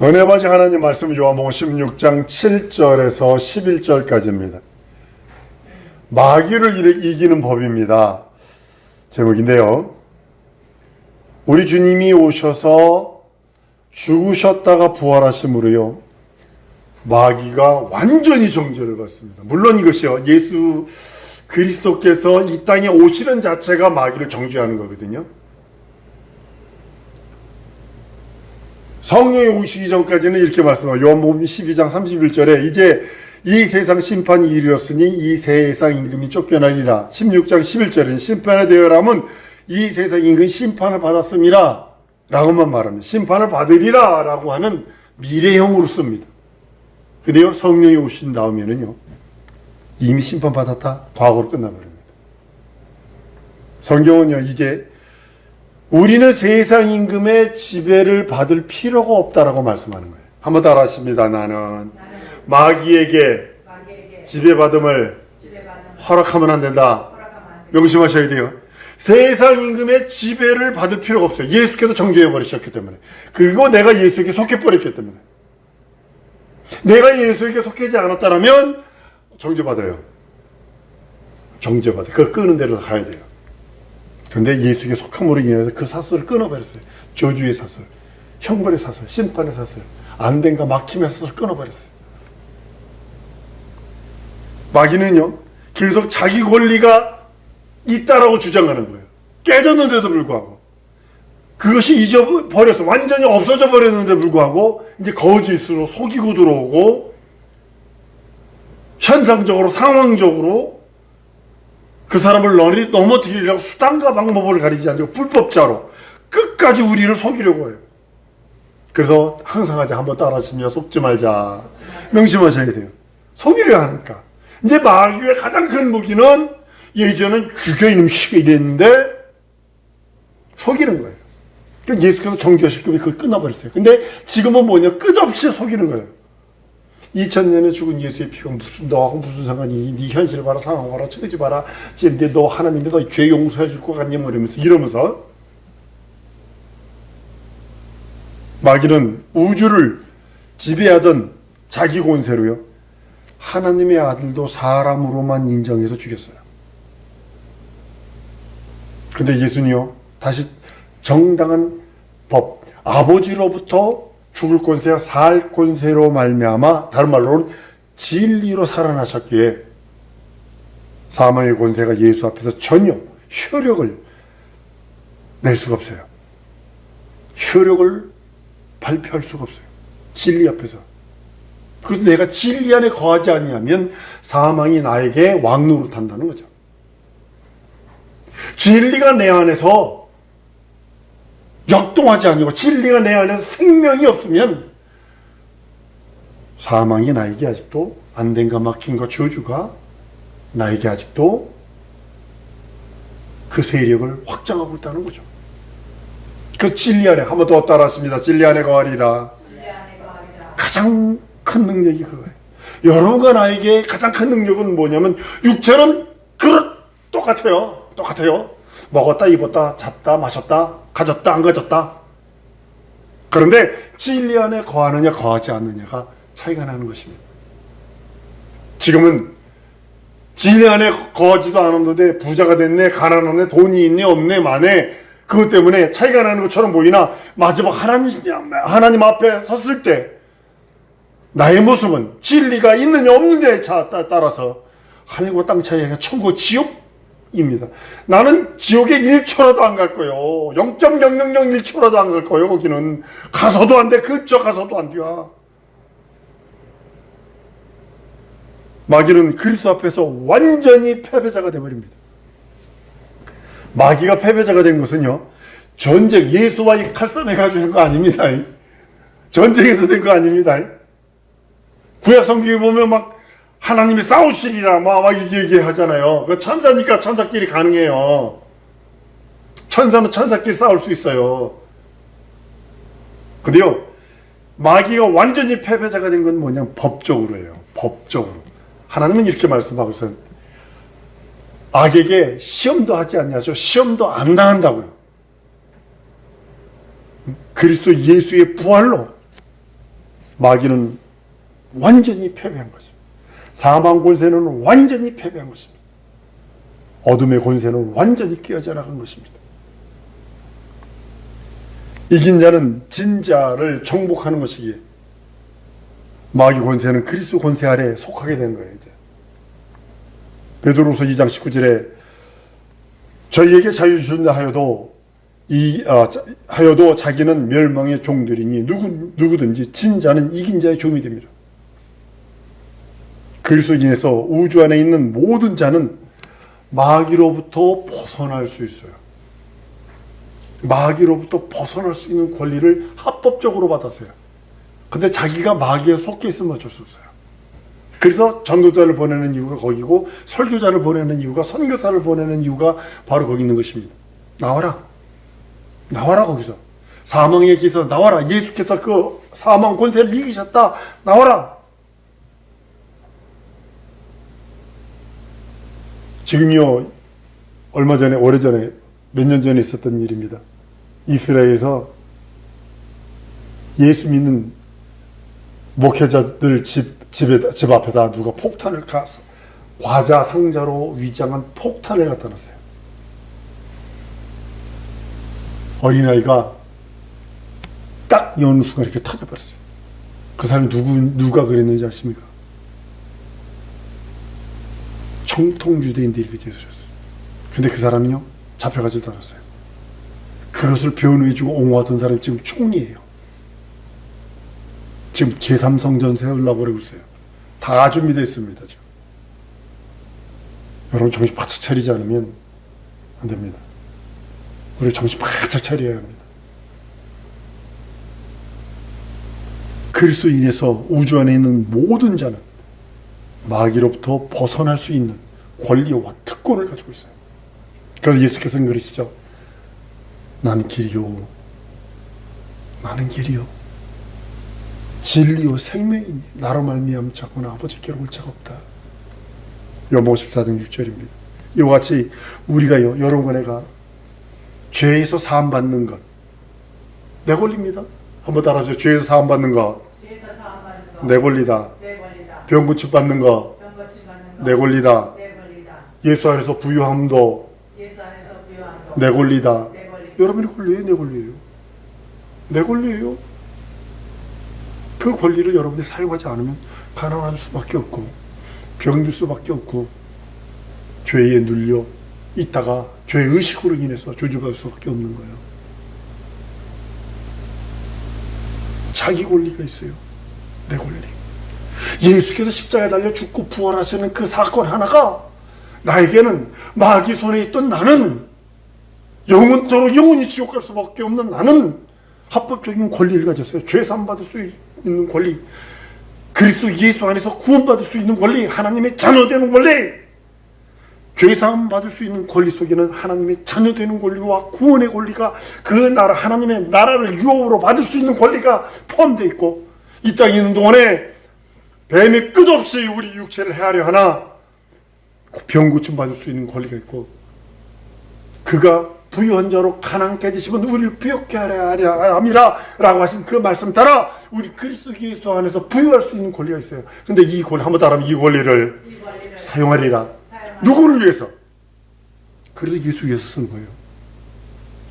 은혜 받으신 하나님 말씀 요한복음 16장 7절에서 11절까지입니다. 마귀를 이기는 법입니다. 제목인데요. 우리 주님이 오셔서 죽으셨다가 부활하심으로요, 마귀가 완전히 정죄를 받습니다. 물론 이것이요, 예수 그리스도께서 이 땅에 오시는 자체가 마귀를 정죄하는 거거든요. 성령이 오시기 전까지는 이렇게 말씀합니다. 요한복음 12장 31절에 이제 이 세상 심판이 이르렀으니 이 세상 임금이 쫓겨나리라. 16장 11절에는 심판에 대하여라면 이 세상 임금이 심판을 받았음이라 라고만 말합니다. 심판을 받으리라 라고 하는 미래형으로 씁니다. 근데요, 성령이 오신 다음에는요, 이미 심판받았다, 과거로 끝나버립니다. 성경은요, 이제 우리는 세상 임금의 지배를 받을 필요가 없다라고 말씀하는 거예요. 한번 따라 하십니다. 나는 마귀에게 지배받음을 허락하면 안 된다. 명심하셔야 돼요. 세상 임금의 지배를 받을 필요가 없어요. 예수께서 정죄해 버리셨기 때문에. 그리고 내가 예수에게 속해 버렸기 때문에. 내가 예수에게 속하지 않았다면 정죄받아요. 정죄받아요. 그거 끄는 대로 가야 돼요. 근데 예수에게 속함으로 인해서 그 사슬을 끊어버렸어요. 저주의 사슬, 형벌의 사슬, 심판의 사슬, 안된과 막힘의 사슬을 끊어버렸어요. 마귀는요, 계속 자기 권리가 있다라고 주장하는 거예요. 깨졌는데도 불구하고. 그것이 잊어버렸어. 완전히 없어져 버렸는데 불구하고 이제 거짓으로 속이고 들어오고, 현상적으로 상황적으로 그 사람을 넘어뜨리려고 수단과 방법을 가리지 않고 불법자로 끝까지 우리를 속이려고 해요. 그래서 항상 하자. 한번 따라하시면 속지 말자. 명심하셔야 돼요. 속이려 하니까. 이제 마귀의 가장 큰 무기는 예전엔 죽여 이놈 시가 이랬는데 속이는 거예요. 그러니까 예수께서 정죄하셨기 그걸 끊어버렸어요. 근데 지금은 뭐냐? 끝없이 속이는 거예요. 2000년에 죽은 예수의 피가 너하고 무슨 상관이니? 네 현실 봐라, 상황 봐라, 처지 봐라. 지금 너 하나님이 너 죄 용서해 줄 것 같니? 이러면서 마귀는 우주를 지배하던 자기 권세로요, 하나님의 아들도 사람으로만 인정해서 죽였어요. 근데 예수는요, 다시 정당한 법, 아버지로부터 죽을 권세와 살 권세로 말미암아, 다른 말로는 진리로 살아나셨기에 사망의 권세가 예수 앞에서 전혀 효력을 낼 수가 없어요. 효력을 발표할 수가 없어요. 진리 앞에서. 그래서 내가 진리 안에 거하지 아니하면 사망이 나에게 왕노릇 한다는 거죠. 진리가 내 안에서 역동하지 아니고 진리가 내 안에서 생명이 없으면 사망이 나에게 아직도 안된과 막힘과 저주가 나에게 아직도 그 세력을 확장하고 있다는 거죠. 그 진리 안에, 한 번 더 따라하십니다. 진리 안에 거하리라. 가장 큰 능력이 그거예요. 여러분과 나에게 가장 큰 능력은 뭐냐면, 육체는 똑같아요. 먹었다, 입었다, 잤다, 마셨다, 가졌다, 안 가졌다. 그런데 진리 안에 거하느냐 거하지 않느냐가 차이가 나는 것입니다. 지금은 진리 안에 거하지도 않았는데 부자가 됐네, 가난하네, 돈이 있네, 없네, 많네, 그것 때문에 차이가 나는 것처럼 보이나, 마지막 하나님 앞에 섰을 때 나의 모습은 진리가 있느냐 없느냐에 따라서 하늘과 땅 차이가 천국 지옥입니다. 나는 지옥에 1초라도 안 갈 거예요. 0.000 1초라도 안 갈 거예요. 거기는 가서도 안 돼. 그저 가서도 안 돼. 마귀는 그리스도 앞에서 완전히 패배자가 되어버립니다. 마귀가 패배자가 된 것은요, 전쟁, 예수와 이 칼싸움해가지고 한 거 아닙니다. 전쟁에서 된 거 아닙니다. 구약 성경에 보면 막 하나님이 싸우시리라 막 이렇게 얘기하잖아요. 천사니까 천사끼리 가능해요. 천사는 천사끼리 싸울 수 있어요. 근데요, 마귀가 완전히 패배자가 된 건 뭐냐면 법적으로예요. 법적으로. 하나님은 이렇게 말씀하고 있어요. 악에게 시험도 하지 아니하죠. 시험도 안 당한다고요. 그리스도 예수의 부활로 마귀는 완전히 패배한 것입니다. 사망 권세는 완전히 패배한 것입니다. 어둠의 권세는 완전히 깨어져 나간 것입니다. 이긴 자는 진자를 정복하는 것이기에 마귀 권세는 그리스도 권세 아래 속하게 되는 거예요. 이제 베드로후서 2장 19절에 저희에게 자유 주신다 하여도 자기는 멸망의 종들이니 누구든지 진자는 이긴 자의 종이 됩니다. 그리스도인에서 우주 안에 있는 모든 자는 마귀로부터 벗어날 수 있어요. 마귀로부터 벗어날 수 있는 권리를 합법적으로 받았어요. 근데 자기가 마귀에 속해 있으면 어쩔 수 없어요. 그래서 전도자를 보내는 이유가 거기고, 설교자를 보내는 이유가, 선교사를 보내는 이유가 바로 거기 있는 것입니다. 나와라 거기서. 사망의 길에서 나와라. 예수께서 그 사망 권세를 이기셨다. 나와라. 지금요, 얼마 전에, 오래전에, 몇 년 전에 있었던 일입니다. 이스라엘에서 예수 믿는 목회자들 집 앞에다 누가 폭탄을 과자 상자로 위장한 폭탄을 갖다 놨어요. 어린아이가 딱 여는 순간 이렇게 터져버렸어요. 그 사람이 누가 그랬는지 아십니까? 정통 유대인들이 그 짓을 했어요. 근데 그 사람이요, 잡혀가지도 않았어요. 그것을 변호해주고 옹호하던 사람이 지금 총리예요. 지금 제3성전 세우려고 그러고 있어요. 다 준비되어 있습니다, 지금. 여러분, 정신 바짝 차리지 않으면 안 됩니다. 우리 정신 바짝 차려야 합니다. 그리스도인에서 우주 안에 있는 모든 자는 마귀로부터 벗어날 수 있는 권리와 특권을 가지고 있어요. 그래서 예수께서는 그러시죠. 나는 길이요 진리요 생명이니 나로 말미암지 않고는 아버지께로 올 자가 없다. 요한복음 14장 6절입니다. 이와 같이 우리가요, 여러분과 내가 죄에서 사함받는 것, 내 권리입니다. 한번 따라하죠. 죄에서 사함받는 것, 내 권리다. 병 고침받는 것, 내 권리다. 예수 안에서 부유함도 내 권리다. 여러분의 권리예요, 내 권리예요. 내 권리예요. 그 권리를 여러분이 사용하지 않으면 가난할 수밖에 없고, 병들 수밖에 없고, 죄에 눌려 있다가 죄의식으로 인해서 저주받을 수밖에 없는 거예요. 자기 권리가 있어요. 내 권리. 예수께서 십자가에 달려 죽고 부활하시는 그 사건 하나가 나에게는 마귀 손에 있던 나는 영원토록 영원히 지옥 갈 수밖에 없는 나는 합법적인 권리를 가졌어요. 죄 사함 받을 수 있는 권리, 그리스도 예수 안에서 구원받을 수 있는 권리, 하나님의 자녀 되는 권리. 죄 사함 받을 수 있는 권리 속에는 하나님의 자녀 되는 권리와 구원의 권리가, 그 나라, 하나님의 나라를 유업으로 받을 수 있는 권리가 포함되어 있고, 이 땅에 있는 동안에 뱀이 끝없이 우리 육체를 해하려 하나 병 고침 받을 수 있는 권리가 있고, 그가 부유한 자로 가난케 되시면 우리를 부욕케 하려 함이라 라고 하신 그 말씀 따라 우리 그리스도 예수 안에서 부유할 수 있는 권리가 있어요. 근데 이 권리, 한번 따라하면 이 권리를 사용하리라. 누구를 위해서? 그래서 예수 위해서 쓰는 거예요.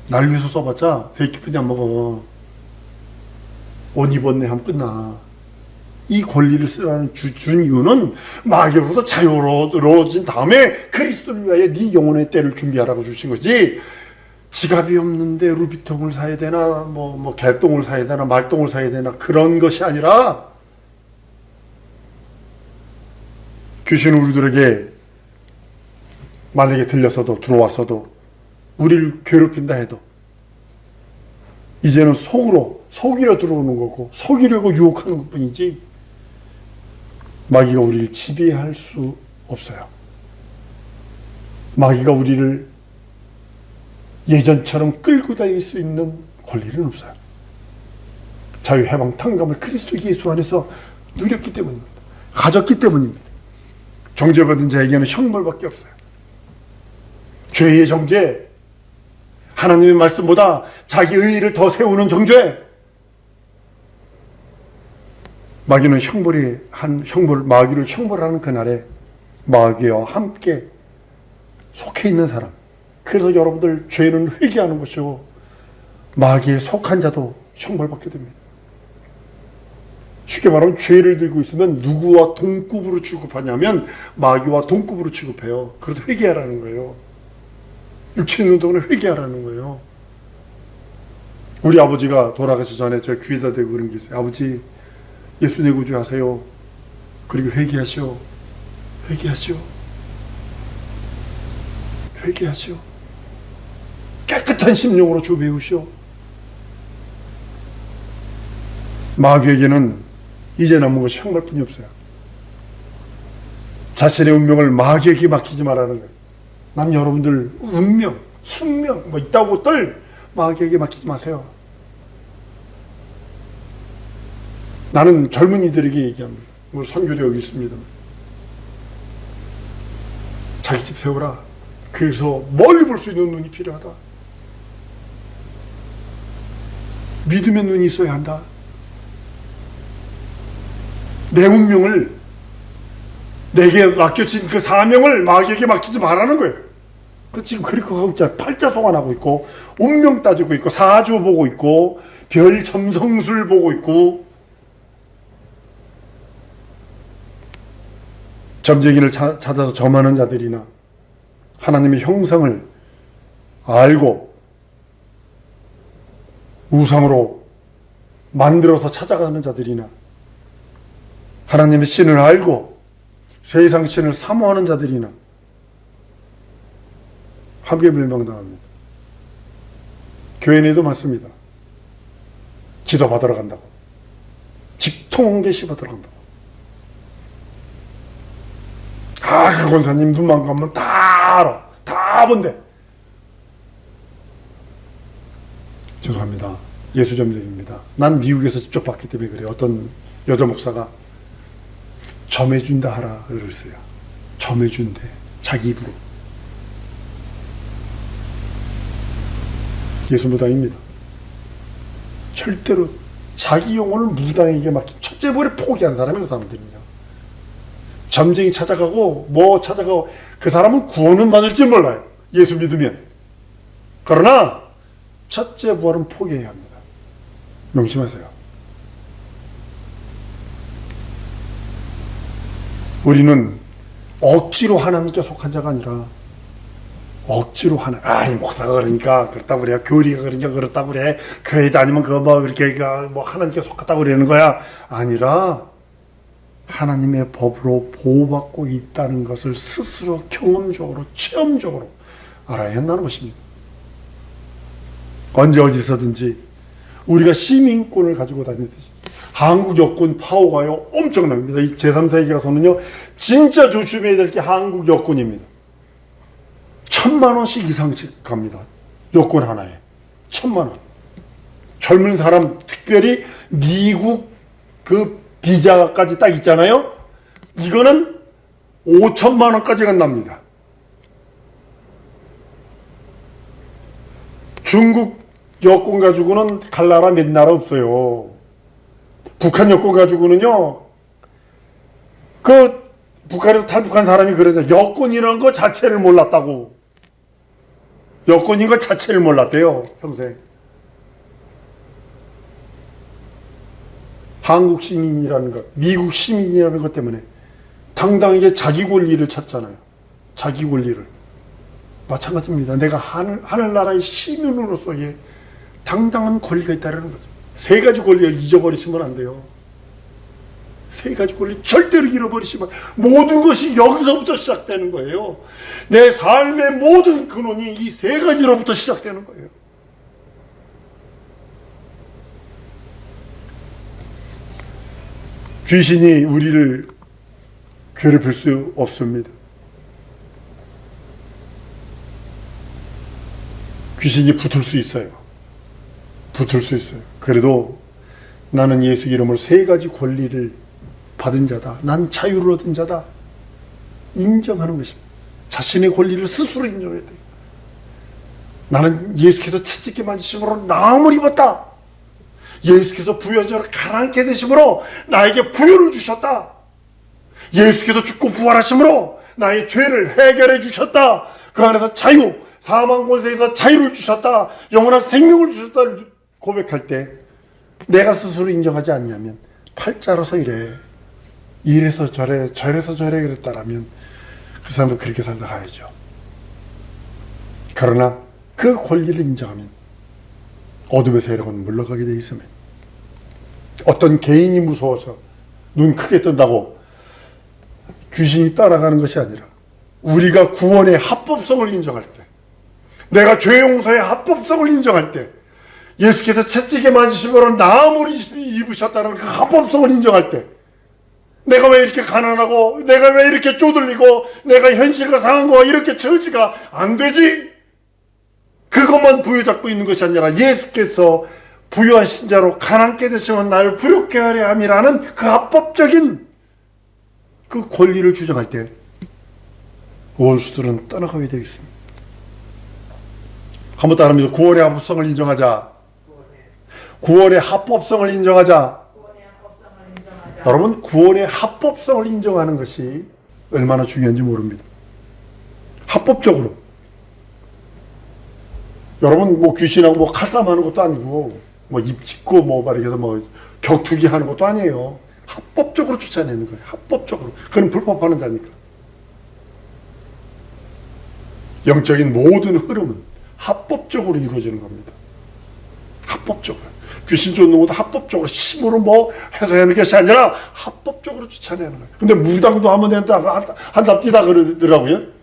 날 위해서 써봤자 세끼뿐이 안 먹어. 옷 입었네 하면 끝나. 이 권리를 쓰라는 준 이유는 마귀로부터 자유로워진 다음에 그리스도를 위하여 네 영혼의 때를 준비하라고 주신 거지. 지갑이 없는데 루비통을 사야 되나, 개똥을 사야 되나, 말똥을 사야 되나, 그런 것이 아니라, 귀신은 우리들에게 만약에 들려서도, 들어왔어도, 우리를 괴롭힌다 해도, 이제는 속이려 들어오는 거고, 속이려고 유혹하는 것 뿐이지, 마귀가 우리를 지배할 수 없어요. 마귀가 우리를 예전처럼 끌고 다닐 수 있는 권리는 없어요. 자유, 해방, 탕감을 그리스도 예수 안에서 누렸기 때문입니다. 가졌기 때문입니다. 정죄받은 자에게는 형벌밖에 없어요. 죄의 정죄, 하나님의 말씀보다 자기 의의를 더 세우는 정죄, 마귀는 마귀를 형벌하는 그날에 마귀와 함께 속해 있는 사람. 그래서 여러분들 죄는 회개하는 것이고 마귀에 속한 자도 형벌받게 됩니다. 쉽게 말하면 죄를 들고 있으면 누구와 동급으로 취급하냐면 마귀와 동급으로 취급해요. 그래서 회개하라는 거예요. 육체 있는 동안에 회개하라는 거예요. 우리 아버지가 돌아가시 전에 저 귀에다 대고 그런 게 있어요. 아버지, 예수 내 구주하세요. 그리고 회개하시오. 회개하시오. 회개하시오. 깨끗한 심령으로 주 배우시오. 마귀에게는 이제 남은 것이 형벌뿐이 없어요. 자신의 운명을 마귀에게 맡기지 말라는 거예요. 난 여러분들 운명, 숙명 뭐 있다고 들 마귀에게 맡기지 마세요. 나는 젊은이들에게 얘기합니다. 우리 선교도 여기 있습니다. 자기 집 세워라. 그래서 멀리 볼 수 있는 눈이 필요하다. 믿음의 눈이 있어야 한다. 내 운명을, 내게 맡겨진 그 사명을 마귀에게 맡기지 말라는 거예요. 지금 그렇게 하고 있잖아요. 팔자송환하고 있고, 운명 따지고 있고, 사주 보고 있고, 별 점성술 보고 있고, 점쟁이를 찾아서 점하는 자들이나 하나님의 형상을 알고 우상으로 만들어서 찾아가는 자들이나 하나님의 신을 알고 세상 신을 사모하는 자들이나 함께 멸망당합니다. 교회 내도 많습니다. 기도 받으러 간다고, 직통계시 받으러 간다고. 그 권사님 눈만 감으면 다 알아. 다 본대. 죄송합니다. 예수점쟁입니다. 난 미국에서 직접 봤기 때문에 그래요. 어떤 여자 목사가 점해준다 하라 그랬어요. 점해준대. 자기 입으로. 예수 무당입니다. 절대로 자기 영혼을 무당에게 맡긴 첫째 벌에 포기한 사람이 그 사람들이냐. 점쟁이 찾아가고 뭐 찾아가고 그 사람은 구원은 받을지 몰라요. 예수 믿으면. 그러나 첫째 부활은 포기해야 합니다. 명심하세요. 우리는 억지로 하나님께 속한 자가 아니라 억지로 이 목사가 그러니까 그렇다고 그래, 교리가 그러니까 그렇다고 그래, 교회 다니면 그거 뭐 그렇게 뭐 하나님께 속았다고 그러는 거야 아니라 하나님의 법으로 보호받고 있다는 것을 스스로 경험적으로 체험적으로 알아야 한다는 것입니다. 언제 어디서든지 우리가 시민권을 가지고 다니듯이 한국 여권 파워가요 엄청납니다. 이 제3세계 가서는요 진짜 조심해야 될 게 한국 여권입니다. 1,000만 원씩 이상씩 갑니다. 여권 하나에 1,000만 원. 젊은 사람 특별히 미국 그 비자까지 딱 있잖아요. 이거는 5천만 원까지 간답니다. 중국 여권 가지고는 갈 나라 몇 나라 없어요. 북한 여권 가지고는요, 그 북한에서 탈북한 사람이 그러죠. 여권이라는 거 자체를 몰랐다고. 여권인 것 자체를 몰랐대요, 평생. 한국 시민이라는 것, 미국 시민이라는 것 때문에 당당하게 자기 권리를 찾잖아요. 자기 권리를. 마찬가지입니다. 내가 하늘나라의 시민으로서의 당당한 권리가 있다는 거죠. 세 가지 권리를 잊어버리시면 안 돼요. 세 가지 권리 절대로 잃어버리시면 모든 것이 여기서부터 시작되는 거예요. 내 삶의 모든 근원이 이 세 가지로부터 시작되는 거예요. 귀신이 우리를 괴롭힐 수 없습니다. 귀신이 붙을 수 있어요. 붙을 수 있어요. 그래도 나는 예수 이름으로 세 가지 권리를 받은 자다. 난 자유를 얻은 자다. 인정하는 것입니다. 자신의 권리를 스스로 인정해야 돼요. 나는 예수께서 채찍게 만지심으로 나음을 입었다. 예수께서 부여자를 가라앉게 되심으로 나에게 부여를 주셨다. 예수께서 죽고 부활하심으로 나의 죄를 해결해 주셨다. 그 안에서 자유, 사망 권세에서 자유를 주셨다. 영원한 생명을 주셨다를 고백할 때 내가 스스로 인정하지 않냐면 팔자로서 이래서 저래, 저래서 저래 그랬다라면 그 사람은 그렇게 살다 가야죠. 그러나 그 권리를 인정하면 어둠의 세력은 물러가게 돼 있으면 어떤 개인이 무서워서 눈 크게 뜬다고 귀신이 따라가는 것이 아니라 우리가 구원의 합법성을 인정할 때, 내가 죄 용서의 합법성을 인정할 때, 예수께서 채찍에 맞으심으로 나음을 입으셨다는 그 합법성을 인정할 때, 내가 왜 이렇게 가난하고 내가 왜 이렇게 쪼들리고 내가 현실과 상황과 이렇게 처지가 안 되지? 그것만 부여잡고 있는 것이 아니라 예수께서 부여하신 자로 가난케 되시면 나를 부렵게 하려 함이라는 그 합법적인 그 권리를 주장할 때 원수들은 떠나가게 되어 있습니다. 한번 따라합니다. 구원의 합법성을 인정하자. 구원의 합법성을 인정하자. 여러분, 구원의 합법성을 인정하는 것이 얼마나 중요한지 모릅니다. 합법적으로. 여러분, 뭐 귀신하고 뭐 칼싸움하는 것도 아니고, 뭐 입 짚고 뭐 말해서 뭐 격투기 하는 것도 아니에요. 합법적으로 쫓아내는 거예요. 합법적으로. 그건 불법하는 자니까. 영적인 모든 흐름은 합법적으로 이루어지는 겁니다. 합법적으로. 귀신 쫓는 것도 합법적으로 힘으로 뭐 해서 하는 것이 아니라 합법적으로 쫓아내는 거예요. 근데 무당도 하면 된다, 한답디다 그러더라고요.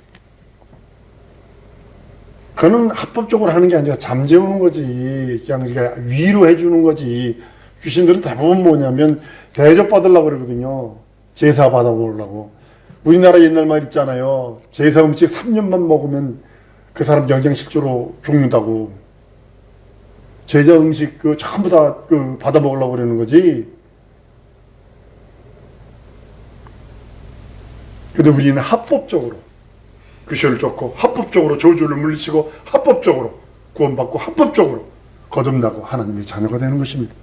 그거는 합법적으로 하는 게 아니라 잠재우는 거지. 그냥 이렇게 위로해 주는 거지. 귀신들은 대부분 뭐냐면 대접 받으려고 그러거든요. 제사 받아보려고. 우리나라 옛날 말 있잖아요. 제사 음식 3년만 먹으면 그 사람 영양실조로 죽는다고. 제자 음식 그 전부 다 그 받아 먹으려고 그러는 거지. 근데 우리는 합법적으로 귀신을 쫓고 합법적으로 저주를 물리치고 합법적으로 구원받고 합법적으로 거듭나고 하나님의 자녀가 되는 것입니다.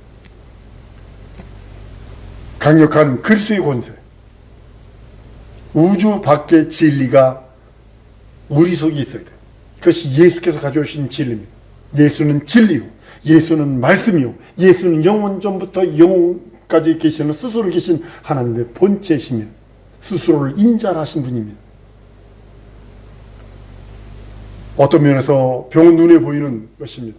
강력한 그리스도의 권세, 우주 밖의 진리가 우리 속에 있어야 돼요. 그것이 예수께서 가져오신 진리입니다. 예수는 진리요, 예수는 말씀이요, 예수는 영원 전부터 영원까지 계시는 스스로 계신 하나님의 본체이시며 스스로를 인자하신 분입니다. 어떤 면에서 병은 눈에 보이는 것입니다.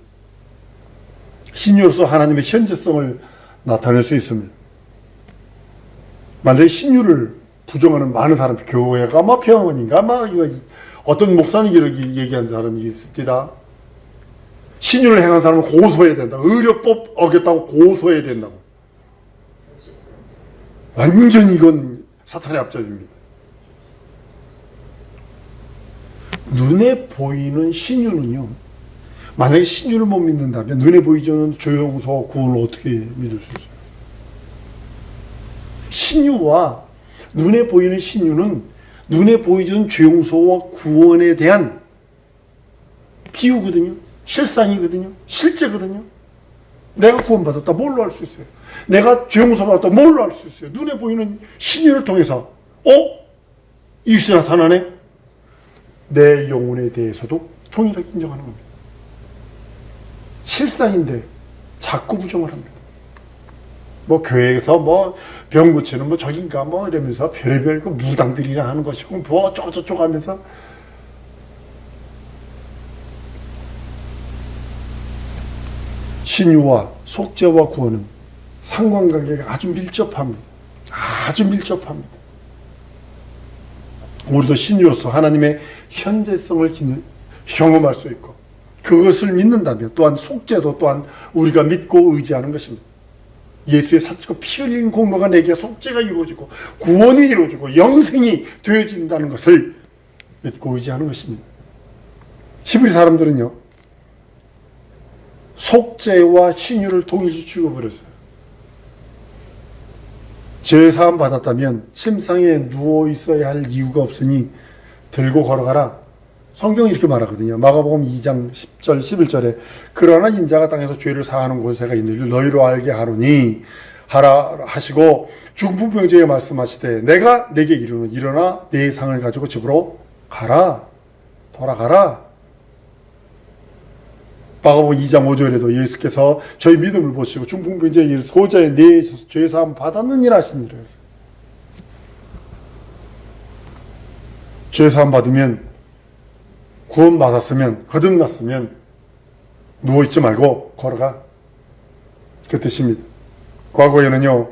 신유로서 하나님의 현재성을 나타낼 수 있습니다. 만약에 신유를 부정하는 많은 사람, 교회가 막 병원인가 막 어떤 목사는 이렇게 얘기하는 사람이 있습니다. 신유를 행한 사람은 고소해야 된다. 의료법 어겼다고 고소해야 된다고. 완전히 이건 사탄의 앞잡입니다. 눈에 보이는 신유는요, 만약에 신유를 못 믿는다면 눈에 보이지 않는 죄용서 구원을 어떻게 믿을 수 있어요? 신유와 눈에 보이는 신유는 눈에 보이지 않는 죄용서와 구원에 대한 비유거든요. 실상이거든요. 실제거든요. 내가 구원받았다. 뭘로 알 수 있어요? 내가 죄용서 받았다. 뭘로 알 수 있어요? 눈에 보이는 신유를 통해서 이것이 나타나네? 내 영혼에 대해서도 동일하게 인정하는 겁니다. 실상인데 자꾸 부정을 합니다. 뭐 교회에서 뭐 병 고치는 뭐 저긴가 뭐 이러면서 별의별 그 무당들이라 하는 것이고 뭐 어쩌고저쩌고 하면서 신유와 속죄와 구원은 상관관계가 아주 밀접합니다. 아주 밀접합니다. 우리도 신유로서 하나님의 현재성을 경험할 수 있고 그것을 믿는다면 또한 속죄도 또한 우리가 믿고 의지하는 것입니다. 예수의 살찌고 피 흘린 공로가 내게 속죄가 이루어지고 구원이 이루어지고 영생이 되어진다는 것을 믿고 의지하는 것입니다. 히브리 사람들은요, 속죄와 신유를 동일시 취급을 죄사함 받았다면 침상에 누워 있어야 할 이유가 없으니 들고 걸어가라. 성경이 이렇게 말하거든요. 마가복음 2장 10절 11절에 그러나 인자가 땅에서 죄를 사하는 곳에가 있는 줄 너희로 알게 하노니 하라 하시고 중풍병자에게 말씀하시되 내가 내게 이르노니 일어나 내 상을 가지고 집으로 가라. 돌아가라. 마가복음 2장 5절에도 예수께서 저희 믿음을 보시고 중풍병자의 소자의 내 죄사함 받았느니라 하시니라. 죄사함 받으면 구원받았으면 거듭났으면 누워있지 말고 걸어가. 그 뜻입니다. 과거에는요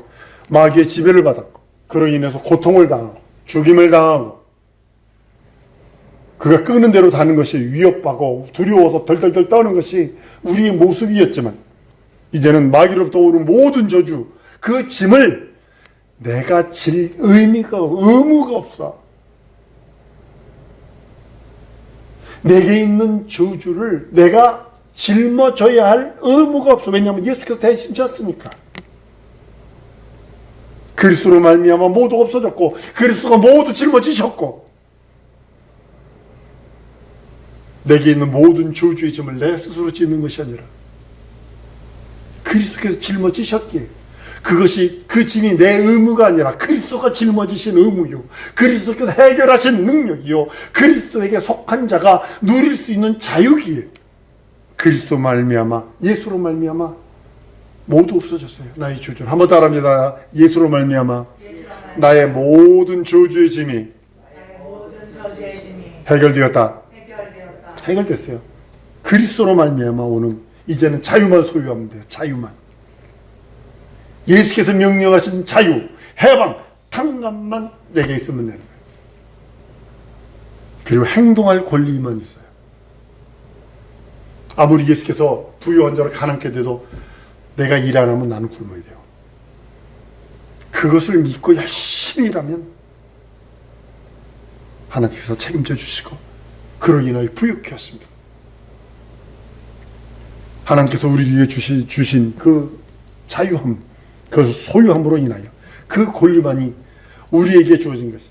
마귀의 지배를 받았고 그로 인해서 고통을 당하고 죽임을 당하고 그가 끄는 대로 다는 것이 위협하고 두려워서 덜덜덜 떠는 것이 우리의 모습이었지만 이제는 마귀로부터 오는 모든 저주 그 짐을 내가 질 의무가 없어. 내게 있는 저주를 내가 짊어져야 할 의무가 없어. 왜냐하면 예수께서 대신 졌으니까. 그리스도로 말미암아 모두 없어졌고 그리스도가 모두 짊어지셨고 내게 있는 모든 저주의 짐을 내 스스로 짓는 것이 아니라 그리스도께서 짊어지셨기에 그것이 그 짐이 내 의무가 아니라 그리스도가 짊어지신 의무요 그리스도께서 해결하신 능력이요 그리스도에게 속한 자가 누릴 수 있는 자유기에 그리스도 말미암아 예수로 말미암아 모두 없어졌어요. 나의 저주는 한번 따라합니다. 예수로 말미암아 나의 모든 저주의 짐이 해결되었다. 해결됐어요. 그리스도로 말미암아 오는 이제는 자유만 소유하면 돼요. 자유만. 예수께서 명령하신 자유, 해방, 탕감만 내게 있으면 되는 거예요. 그리고 행동할 권리만 있어요. 아무리 예수께서 부유한 자를 가난케 돼도 내가 일 안 하면 나는 굶어야 돼요. 그것을 믿고 열심히 일하면 하나님께서 책임져 주시고 그로 인하여 부유케 하십니다. 하나님께서 우리에게 주신 그 자유함, 그 소유함으로 인하여 그 권리만이 우리에게 주어진 것이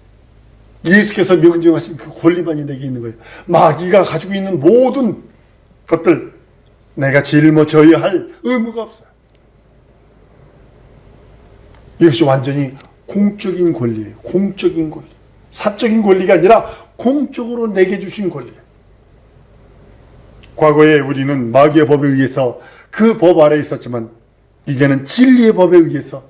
예수께서 명령하신 그 권리만이 내게 있는 거예요. 마귀가 가지고 있는 모든 것들 내가 짊어져야 할 의무가 없어요. 이것이 완전히 공적인 권리예요. 공적인 권리. 사적인 권리가 아니라 공적으로 내게 주신 권리예요. 과거에 우리는 마귀의 법에 의해서 그 법 아래에 있었지만 이제는 진리의 법에 의해서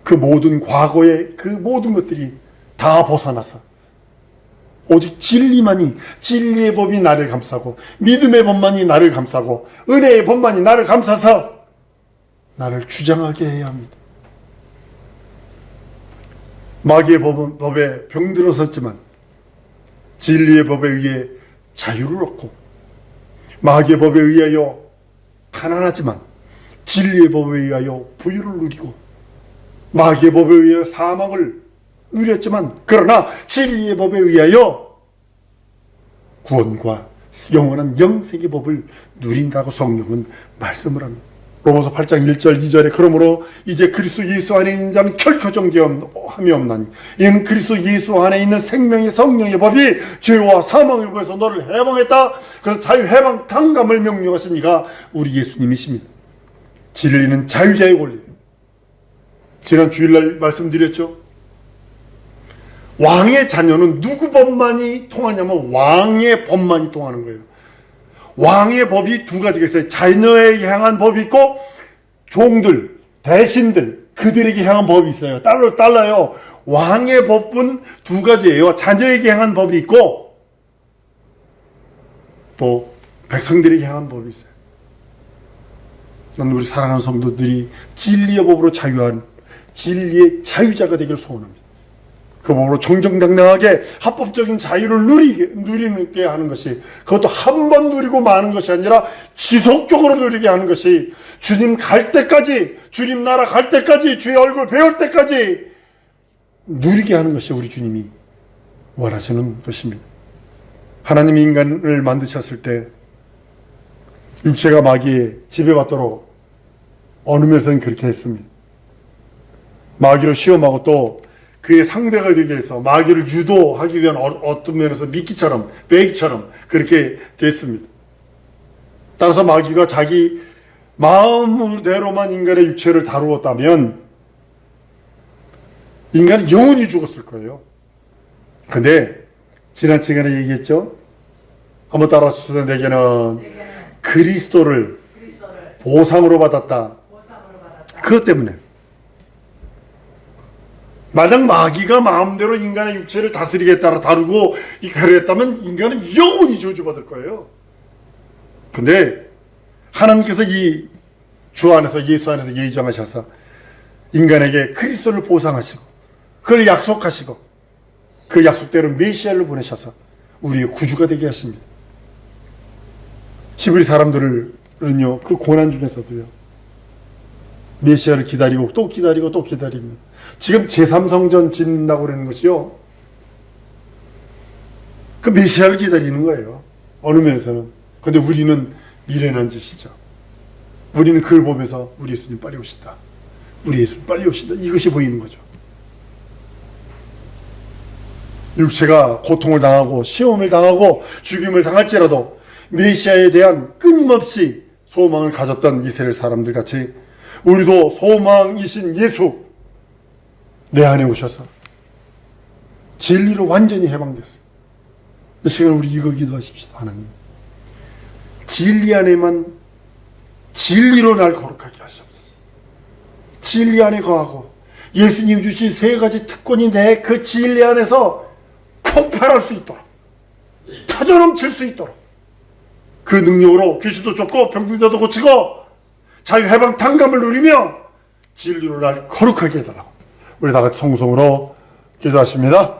그 모든 과거의 그 모든 것들이 다 벗어나서 오직 진리만이 진리의 법이 나를 감싸고 믿음의 법만이 나를 감싸고 은혜의 법만이 나를 감싸서 나를 주장하게 해야 합니다. 마귀의 법에 병들어섰지만 진리의 법에 의해 자유를 얻고 마귀의 법에 의하여 가난하지만 진리의 법에 의하여 부유를 누리고 마귀의 법에 의하여 사망을 누렸지만 그러나 진리의 법에 의하여 구원과 영원한 영생의 법을 누린다고 성경은 말씀을 합니다. 로마서 8장 1절 2절에 그러므로 이제 그리스도 예수 안에 있는 자는 결코 정죄함이 없나니 이는 그리스도 예수 안에 있는 생명의 성령의 법이 죄와 사망의 법에서 너를 해방했다. 그래서 자유 해방 탕감을 명령하신 이가 우리 예수님이십니다. 진리는 자유자의 권리예요. 지난 주일날 말씀드렸죠. 왕의 자녀는 누구 법만이 통하냐면 왕의 법만이 통하는 거예요. 왕의 법이 두 가지가 있어요. 자녀에게 향한 법이 있고 종들, 대신들 그들에게 향한 법이 있어요. 달라요. 왕의 법은 두 가지예요. 자녀에게 향한 법이 있고 또 백성들에게 향한 법이 있어요. 저는 우리 사랑하는 성도들이 진리의 법으로 자유한 진리의 자유자가 되기를 소원합니다. 그 법으로 정정당당하게 합법적인 자유를 누리게 하는 것이 그것도 한 번 누리고 마는 것이 아니라 지속적으로 누리게 하는 것이 주님 갈 때까지 주님 나라 갈 때까지 주의 얼굴 배울 때까지 누리게 하는 것이 우리 주님이 원하시는 것입니다. 하나님이 인간을 만드셨을 때 육체가 마귀에 지배받도록 어느 면에서는 그렇게 했습니다. 마귀로 시험하고 또 그의 상대가 되기 위해서 마귀를 유도하기 위한 어떤 면에서 미끼처럼 베이처럼 그렇게 됐습니다. 따라서 마귀가 자기 마음대로만 인간의 육체를 다루었다면 인간은 영원히 죽었을 거예요. 근데 지난 시간에 얘기했죠. 한번 따라하셔서 내게는 그리스도를 보상으로 받았다. 그것 때문에 만약 마귀가 마음대로 인간의 육체를 다스리겠다 다루고 그랬다면 인간은 영원히 저주받을 거예요. 근데 하나님께서 이 주 안에서 예수 안에서 예정하셔서 인간에게 그리스도를 보상하시고 그걸 약속하시고 그 약속대로 메시아를 보내셔서 우리의 구주가 되게 하십니다. 히브리 사람들은요 그 고난 중에서도요 메시아를 기다리고 또 기다리고 또 기다립니다. 지금 제3성전 짓는다고 그러는 것이요 그 메시아를 기다리는 거예요. 어느 면에서는. 근데 우리는 미련한 짓이죠. 우리는 그걸 보면서 우리 예수님 빨리 오신다. 우리 예수님 빨리 오신다. 이것이 보이는 거죠. 육체가 고통을 당하고 시험을 당하고 죽임을 당할지라도 메시아에 대한 끊임없이 소망을 가졌던 이스라엘 사람들 같이 우리도 소망이신 예수 내 안에 오셔서 진리로 완전히 해방됐어요. 이 시간 우리 이거 기도하십시다. 하나님 진리 안에만 진리로 날 거룩하게 하시옵소서. 진리 안에 거하고 예수님 주신 세 가지 특권이 내 그 진리 안에서 폭발할 수 있도록 터져넘칠 수 있도록 그 능력으로 귀신도 쫓고 병들자도 고치고 자유해방 당감을 누리며 진리로 날 거룩하게 해달라고 우리 다 같이 통성으로 기도하십니다.